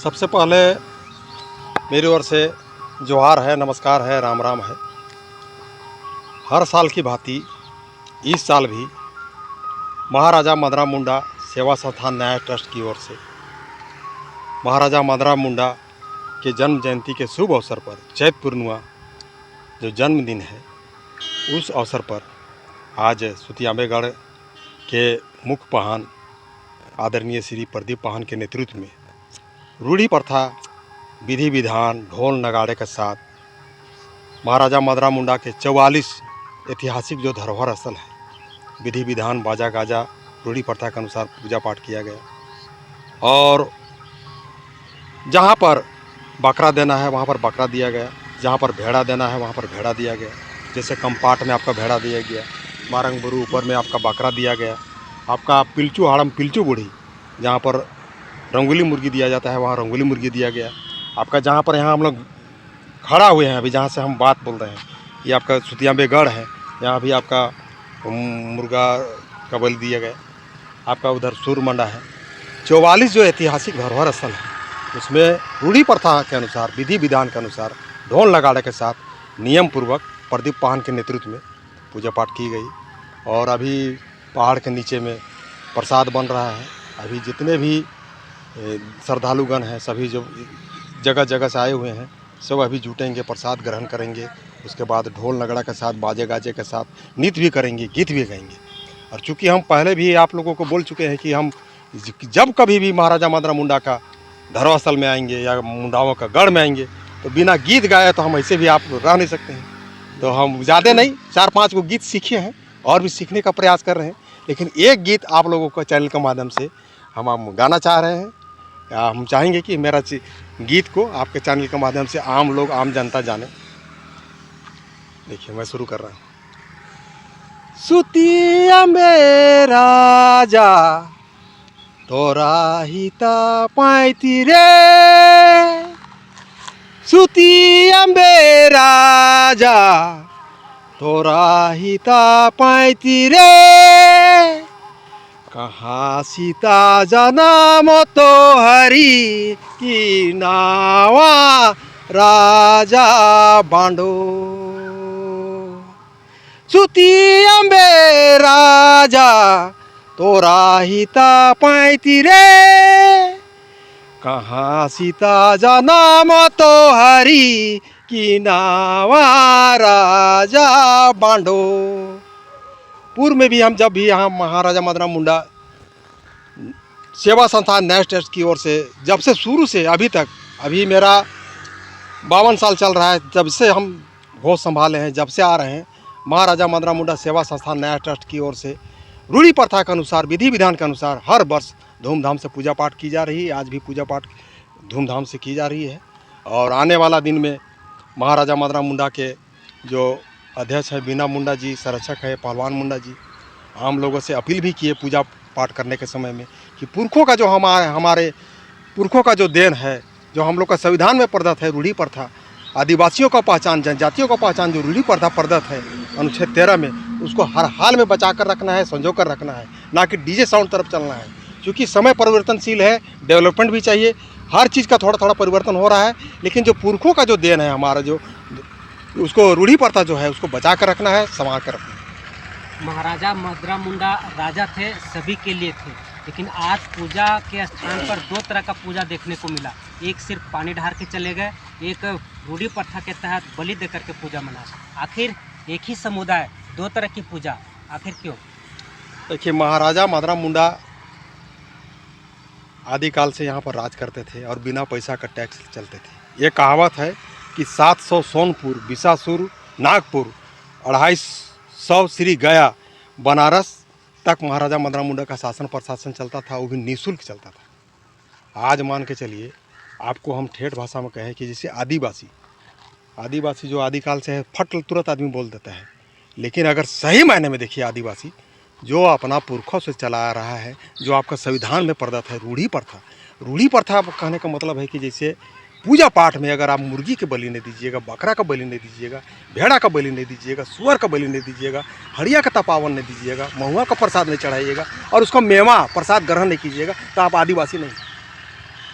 सबसे पहले मेरी ओर से जोहार है, नमस्कार है, राम राम है। हर साल की भांति इस साल भी महाराजा मदनराम मुंडा सेवा संस्थान न्याय ट्रस्ट की ओर से महाराजा मदनराम मुंडा के जन्म जयंती के शुभ अवसर पर चैत पूर्णिमा जो जन्मदिन है, उस अवसर पर आज सुतियामेगढ़ के मुख्य पाहन आदरणीय श्री प्रदीप पाहन के नेतृत्व में रूढ़ी प्रथा, विधि विधान, ढोल नगाड़े के साथ महाराजा मदनराम मुंडा के 44 ऐतिहासिक जो धरोहर स्थल है, विधि विधान, बाजा गाजा, रूढ़ी प्रथा के अनुसार पूजा पाठ किया गया। और जहाँ पर बकरा देना है वहाँ पर बकरा दिया गया, जहाँ पर भेड़ा देना है वहाँ पर भेड़ा दिया गया। जैसे कम्पाट में आपका भेड़ा दिया गया, मारंगबुरु ऊपर में आपका बकरा दिया गया, आपका पिलचू हाड़म पिलचू बूढ़ी जहाँ पर रंगोली मुर्गी दिया जाता है वहाँ रंगोली मुर्गी दिया गया। आपका जहाँ पर यहाँ हम लोग खड़ा हुए हैं अभी, जहाँ से हम बात बोल रहे हैं, ये आपका सुतियामेगढ़ है, यहाँ भी आपका मुर्गा का बलि दिया गया। आपका उधर सूरमंडा है। 44 जो ऐतिहासिक धरोहर स्थल है उसमें रूढ़ी प्रथा के अनुसार, विधि विधान के अनुसार, ढोल नगाड़े के साथ नियम पूर्वक प्रदीप पाहन के नेतृत्व में पूजा पाठ की गई। और अभी पहाड़ के नीचे में प्रसाद बन रहा है। अभी जितने भी श्रद्धालुगण हैं, सभी जो जगह जगह से आए हुए हैं, सब अभी जुटेंगे, प्रसाद ग्रहण करेंगे। उसके बाद ढोल नगड़ा के साथ, बाजे गाजे के साथ नृत्य भी करेंगे, गीत भी गाएंगे। और चूँकि हम पहले भी आप लोगों को बोल चुके हैं कि हम जब कभी भी महाराजा मदनराम मुंडा का धर्मस्थल में आएंगे या मुंडाओं का गढ़ में आएंगे तो बिना गीत गाए तो हम ऐसे भी आप रह नहीं सकते हैं। तो हम ज़्यादा नहीं 4-5 को गीत सीखे हैं और भी सीखने का प्रयास कर रहे हैं, लेकिन एक गीत आप लोगों को चैनल के माध्यम से हम गाना चाह रहे हैं। हम चाहेंगे कि मेरा गीत को आपके चैनल के माध्यम से आम लोग, आम जनता जाने। देखिए मैं शुरू कर रहा हूँ। सुतिया में राजा तोरा हिता पाइती रे, सुतिया में राजा तोरा हिता पाइती रे, कहाँ सीता जन्म तो हरी की नावा राजा बांडो, सुतिया में राजा तोरा हिता पाइती रे, कहाँ सीता जन्म तो हरी की नावा राजा बांडो। पूर्व में भी हम जब भी यहाँ महाराजा मदनराम मुंडा सेवा संस्थान न्याय ट्रस्ट की ओर से जब से शुरू से अभी तक, अभी मेरा 52 साल चल रहा है, जब से हम होश संभाले हैं, जब से आ रहे हैं, महाराजा मदनराम मुंडा सेवा संस्थान न्याय ट्रस्ट की ओर से रूढ़ी प्रथा के अनुसार, विधि विधान के अनुसार हर वर्ष धूमधाम से पूजा पाठ की जा रही है। आज भी पूजा पाठ धूमधाम से की जा रही है। और आने वाला दिन में महाराजा मदनराम मुंडा के जो अध्यक्ष है बीना मुंडा जी, संरक्षक है पहलवान मुंडा जी, आम लोगों से अपील भी किए पूजा पाठ करने के समय में कि पुरखों का जो हमारे पुरखों का जो देन है, जो हम लोग का संविधान में प्रदत्त है रूढ़ी प्रथा, आदिवासियों का पहचान, जनजातियों का पहचान जो रूढ़ी प्रथा प्रदत्त है अनुच्छेद 13 में, उसको हर हाल में बचा कर रखना है, संजो कर रखना है, ना कि डीजे साउंड तरफ चलना है। क्योंकि समय परिवर्तनशील है, डेवलपमेंट भी चाहिए, हर चीज़ का थोड़ा थोड़ा परिवर्तन हो रहा है, लेकिन जो पुरखों का जो देन है हमारा, जो उसको रूढ़ी प्रथा जो है उसको बचा कर रखना है, संभाल कर रखना है। महाराजा मदनराम मुंडा राजा थे, सभी के लिए थे, लेकिन आज पूजा के स्थान पर 2 तरह का पूजा देखने को मिला। एक सिर्फ पानी ढार के चले गए, एक रूढ़ी प्रथा के तहत बलि देकर के पूजा मना। आखिर एक ही समुदाय, 2 तरह की पूजा, आखिर क्यों? देखिए, महाराजा मदनराम मुंडा आदिकाल से यहाँ पर राज करते थे और बिना पैसा का टैक्स चलते थे। ये कहावत है कि 700 सोनपुर, बिसासुर, नागपुर, 250 श्री गया, बनारस तक महाराजा मदनराम मुंडा का शासन प्रशासन चलता था, वो भी निःशुल्क चलता था। आज मान के चलिए, आपको हम ठेठ भाषा में कहें कि जैसे आदिवासी जो आदिकाल से है, फट तुरंत आदमी बोल देता है, लेकिन अगर सही मायने में देखिए, आदिवासी जो अपना पुरखों से चला रहा है, जो आपका संविधान में प्रदत्त है रूढ़ी प्रथा। रूढ़ी प्रथा कहने का मतलब है कि जैसे पूजा पाठ में अगर आप मुर्गी के बलि नहीं दीजिएगा, बकरा का बलि नहीं दीजिएगा, भेड़ा का बलि नहीं दीजिएगा, सुअर का बलि नहीं दीजिएगा, हड़िया का तपावन नहीं दीजिएगा, महुआ का प्रसाद नहीं चढ़ाइएगा और उसका मेवा प्रसाद ग्रहण नहीं कीजिएगा, तो आप आदिवासी नहीं।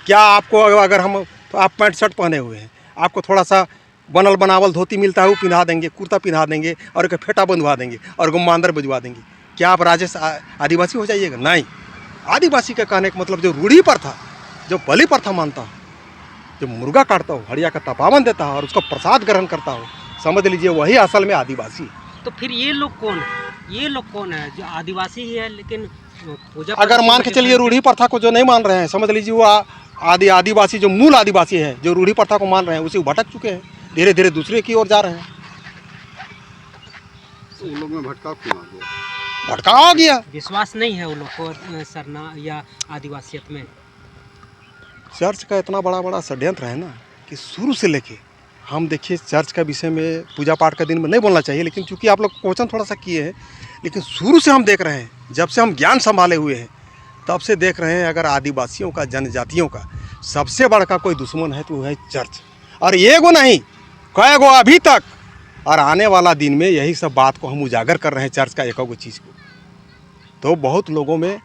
क्या आपको अगर हम तो आप पैंट शर्ट पहने हुए हैं, आपको थोड़ा सा बनल बनावल धोती मिलता है वो पिन्हा देंगे, कुर्ता पिन्हा देंगे और एक फेटा बंधवा देंगे और गुम्मांदर बजवा देंगे। क्या आप राजेश आदिवासी हो जाइएगा? नहीं। आदिवासी का कहने का मतलब जो रूढ़ी पर था, जो बलि प्रथा मानता हो, जो मुर्गा काटता हो, हड़िया का तपावन देता हो और उसका प्रसाद ग्रहण करता हो, समझ लीजिए वही असल में आदिवासी है। तो फिर ये लोग कौन है? ये लोग कौन है जो आदिवासी ही है लेकिन पूजा अगर मान के चलिए रूढ़ी प्रथा को जो नहीं मान रहे हैं, समझ लीजिए वो आदिवासी जो मूल आदिवासी है, जो रूढ़ी प्रथा को मान रहे हैं, उसी को भटक चुके हैं, धीरे धीरे दूसरे की ओर जा रहे हैं। तो उन लोग में भटकाव क्यों आ गया? भटकाव आ गया। विश्वास नहीं है उन लोग को सरना या आदिवासियत में। चर्च का इतना बड़ा बड़ा षड्यंत्र है ना कि शुरू से लेके हम देखिए चर्च का विषय में पूजा पाठ का दिन में नहीं बोलना चाहिए, लेकिन चूंकि आप लोग क्वेश्चन थोड़ा सा किए हैं, लेकिन शुरू से हम देख रहे हैं, जब से हम ज्ञान संभाले हुए हैं तब से देख रहे हैं, अगर आदिवासियों का, जनजातियों का सबसे बड़ा कोई दुश्मन है तो वो है चर्च। और ये गो नहीं, कई गो अभी तक, और आने वाला दिन में यही सब बात को हम उजागर कर रहे हैं, चर्च का एक गो चीज़ को। तो बहुत लोगों में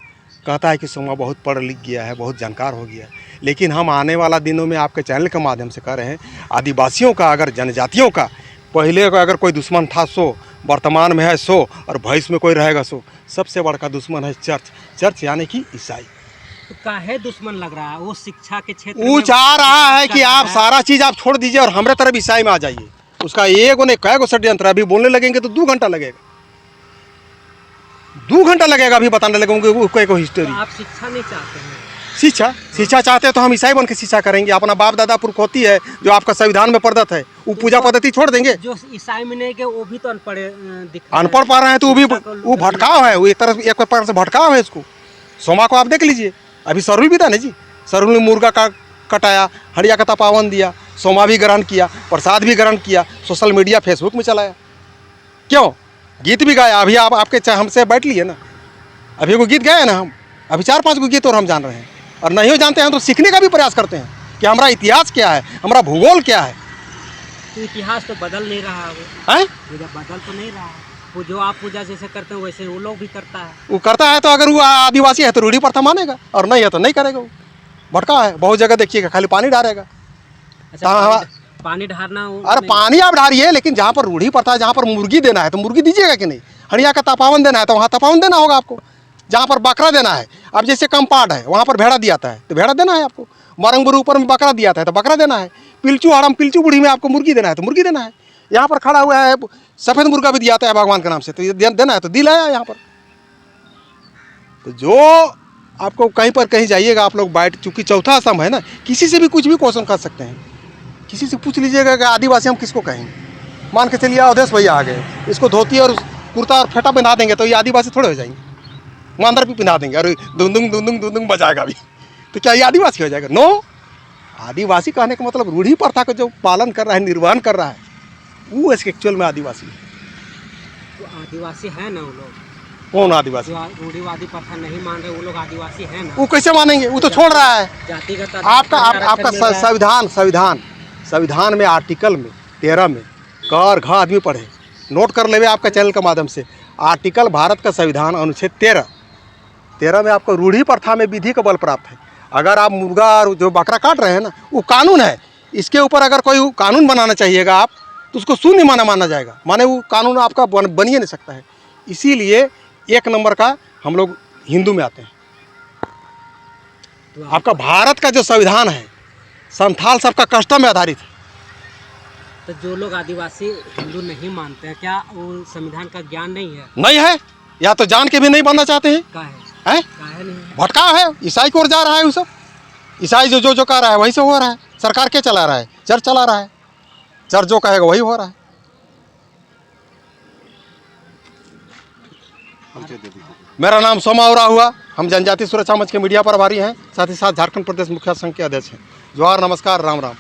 कहता है कि सोमा बहुत पढ़ लिख गया है, बहुत जानकार हो गया है, लेकिन हम आने वाला दिनों में आपके चैनल के माध्यम से कह रहे हैं, आदिवासियों का, अगर जनजातियों का पहले का अगर कोई दुश्मन था सो, वर्तमान में है सो, और भविष्य में कोई रहेगा सो, सबसे बड़ा दुश्मन है चर्च। चर्च यानी कि ईसाई। तो काहे दुश्मन लग रहा है? वो शिक्षा के क्षेत्र वो में चाह रहा है कर कि रहा आप है। सारा चीज़ आप छोड़ दीजिए और हमारे तरफ ईसाई में आ जाइए। उसका एक ने कई गो षड्यंत्र, अभी बोलने लगेंगे तो 2 घंटा लगेगा, 2 घंटा लगेगा अभी बताने लगेंगे वो को हिस्टोरी। तो आप शिक्षा नहीं चाहते हैं? शिक्षा चाहते हैं तो हम ईसाई बन के शिक्षा करेंगे। अपना बाप दादा पुरख होती है जो आपका संविधान में प्रदत्त है, वो पूजा पद्धति छोड़ देंगे। जो ईसाई में नहीं गए वो भी तो अनपढ़ अनपढ़ पा रहे हैं तो वो भटकाव है, वो एक तरफ एक प्रकार से भटकाव है। इसको सोमा को आप देख लीजिए, अभी सरुल भी था ना जी, सरुल ने मुर्गा का कटाया, हड़िया का तपावन दिया, सोमा भी ग्रहण किया, प्रसाद भी ग्रहण किया, सोशल मीडिया फेसबुक में चलाया, क्यों गीत भी गाया। अभी आप आपके हमसे बैठ लिए ना, अभी वो गीत गाए ना हम, अभी 4-5 गो गीत और हम जान रहे हैं, और नहीं जानते हैं तो सीखने का भी प्रयास करते हैं कि हमारा इतिहास क्या है, हमारा भूगोल क्या है। तो इतिहास तो बदल नहीं रहा है, हैं? बदल तो नहीं रहा है। वो जो आप पूजा जैसे करते हैं वैसे वो लोग भी करता है। वो करता है तो अगर वो आदिवासी है तो रूढ़ी प्रथा मानेगा, और नहीं है तो नहीं करेगा। वो भटका है, बहुत जगह देखिएगा खाली पानी डालेगा। अच्छा, हाँ, पानी ढारना अरे पानी आप डालिए, लेकिन जहाँ पर रूढ़ी प्रथा है, जहाँ पर मुर्गी देना है तो मुर्गी दीजिएगा कि नहीं, हड़िया का तपावन देना है तो वहाँ तपावन देना होगा आपको। जहाँ पर बकरा देना है, अब जैसे कंपाउंड है वहाँ पर भेड़ा दिया था है तो भेड़ा देना है आपको, मरंगपुर ऊपर में बकरा दिया था तो बकरा देना है, पिलचू हड़म पिलचू बूढ़ी में आपको मुर्गी देना है तो मुर्गी देना है। यहाँ पर खड़ा हुआ है सफ़ेद मुर्गा भी दिया है भगवान के नाम से, तो ये देना है तो दिलाया यहाँ पर। तो जो आपको कहीं पर कहीं जाइएगा आप लोग बैठ, चूँकि चौथा स्तंभ है ना, किसी से भी कुछ भी क्वेश्चन कर सकते हैं, किसी से पूछ लीजिएगा कि आदिवासी हम किसको कहेंगे। मान के चलिए अवधेश भैया आ गए, इसको धोती और कुर्ता और फेटा पहना देंगे तो ये आदिवासी थोड़े हो जाएंगे, मांदर भी पहना देंगे और दुंदुंग बजाएगा भी, तो क्या ये आदिवासी हो जाएगा? नो। आदिवासी कहने का मतलब रूढ़ी प्रथा का जो पालन कर रहा है, निर्वहन कर रहा है, वो एक्चुअल में आदिवासी है। तो आदिवासी है ना वो लोग? कौन आदिवासी? जो रूढ़िवादी प्रथा नहीं मान रहे वो लोग आदिवासी है ना? वो कैसे मानेंगे? वो तो छोड़ रहा है। जातिगत आपका संविधान में आर्टिकल में 13 में कर घ आदमी पढ़े, नोट कर लेवे आपका चैनल के माध्यम से। आर्टिकल भारत का संविधान अनुच्छेद 13 में आपको रूढ़ी प्रथा में विधि का बल प्राप्त है। अगर आप मुर्गा और जो बकरा काट रहे हैं ना, वो कानून है, इसके ऊपर अगर कोई कानून बनाना चाहिएगा आप तो उसको शून्य माना जाएगा, माने वो कानून आपका बन ही नहीं सकता है। इसीलिए 1 नंबर का हम लोग हिंदू में आते हैं। तो आपका भारत का जो संविधान है संथाल सबका कस्टम में आधारित है। तो जो लोग आदिवासी हिंदू नहीं मानते हैं, क्या वो संविधान का ज्ञान नहीं है? नहीं है, या तो जान के भी नहीं बनना चाहते हैं। काहे नहीं? भटकाव है, ईसाई की ओर जा रहा है वो सब। ईसाई जो कर रहा है वही से हो रहा है। सरकार क्या चला रहा है? चर्च चला रहा है। चर्च जो कहेगा वही हो रहा है। मेरा नाम सोमा उरा हुआ, हम जनजाति सुरक्षा मंच के मीडिया प्रभारी हैं, साथ ही साथ झारखंड प्रदेश मुखिया संघ के अध्यक्ष हैं। जोहार, नमस्कार, राम राम।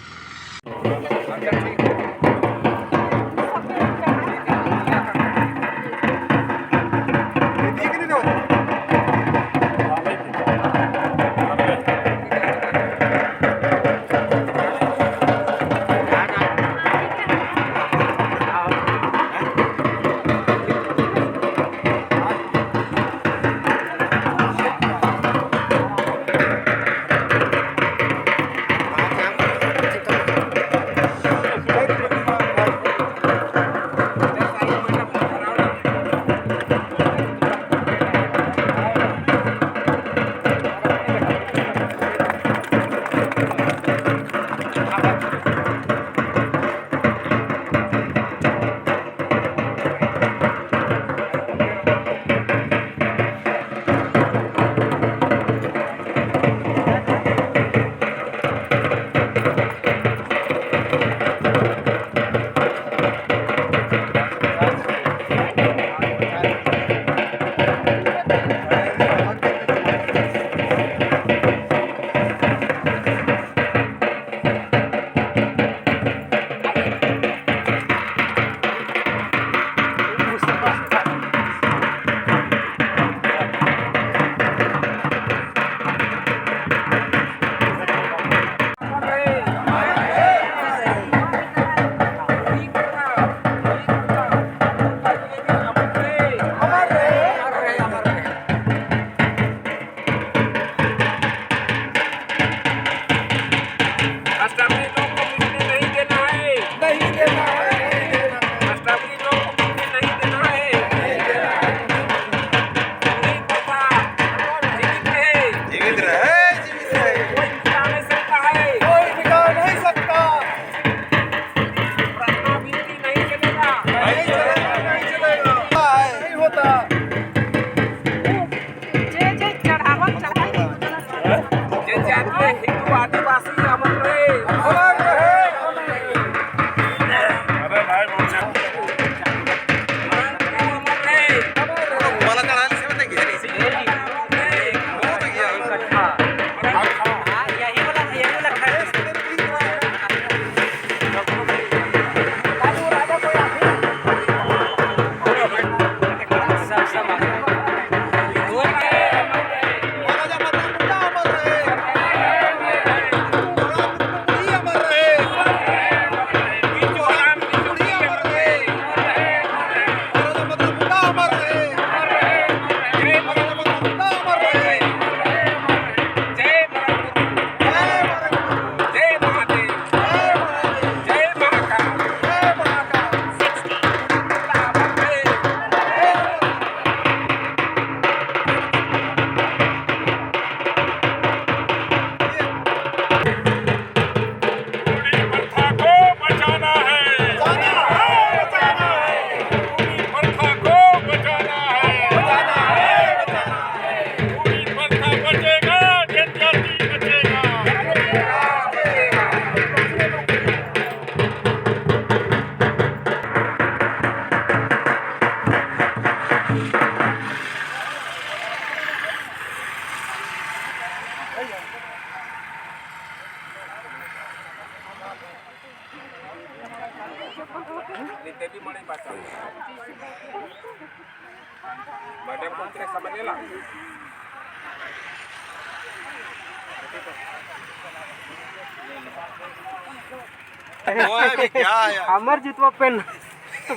क्या है यार? हमर जितवा पेन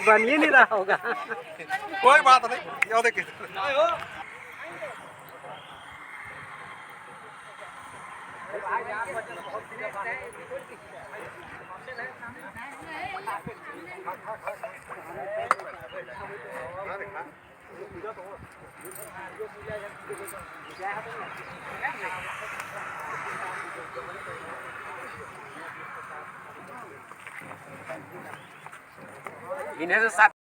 बन ही नहीं रहा होगा। कोई बात नहीं, यो देखिए। इन्हें से साथ